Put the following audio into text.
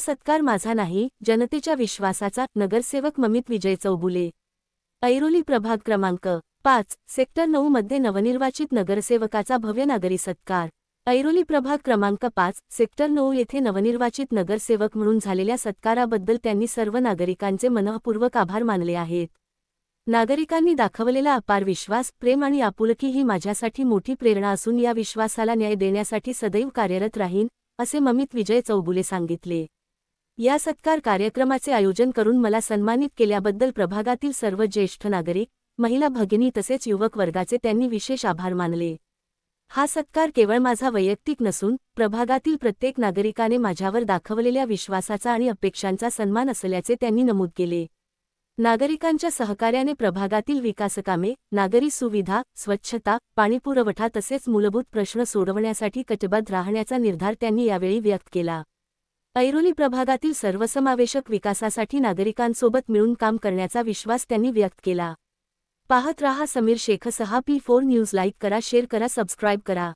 सत्कार माझा नाही, जनतेच्या विश्वासाचा. नगरसेवक ममित विजय चौगुले. ऐरोली प्रभाग क्रमांक 5, सेक्टर 9 मध्ये नवनिर्वाचित नगरसेवकाचा भव्य नागरी सत्कार. ऐरोली प्रभाग क्रमांक 5, सेक्टर 9 येथे नवनिर्वाचित नगरसेवक म्हणून झालेल्या सत्काराबद्दल त्यांनी सर्व नागरिकांचे मनःपूर्वक आभार मानले आहेत. नागरिकांनी दाखवलेला अपार विश्वास, प्रेम आणि आपुलकी ही माझ्यासाठी मोठी प्रेरणा असून या विश्वासाला न्याय देण्यासाठी सदैव कार्यरत राहीन, असे ममित विजय चौगुले सांगितले. या सत्कार कार्यक्रमाचे आयोजन करून मला सन्मानित केल्याबद्दल प्रभागातील सर्व ज्येष्ठ नागरिक, महिला भगिनी तसेच युवक वर्गाचे त्यांनी विशेष आभार मानले. हा सत्कार केवळ माझा वैयक्तिक नसून प्रभागातील प्रत्येक नागरिकाने माझ्यावर दाखवलेल्या विश्वासाचा आणि अपेक्षांचा सन्मान असल्याचे त्यांनी नमूद केले. नागरिकांच्या सहकार्याने प्रभागातील विकासकामे, नागरी सुविधा, स्वच्छता, पाणीपुरवठा तसेच मूलभूत प्रश्न सोडवण्यासाठी कटिबद्ध राहण्याचा निर्धार त्यांनी यावेळी व्यक्त केला. ऐरोली प्रभागातील सर्वसमावेशक विकासासाठी नागरिकांसोबत मिळून काम करण्याचा विश्वास त्यांनी व्यक्त केला. पाहत रहा समीर शेखसह P4 न्यूज. लाईक करा, शेअर करा, सबस्क्राईब करा.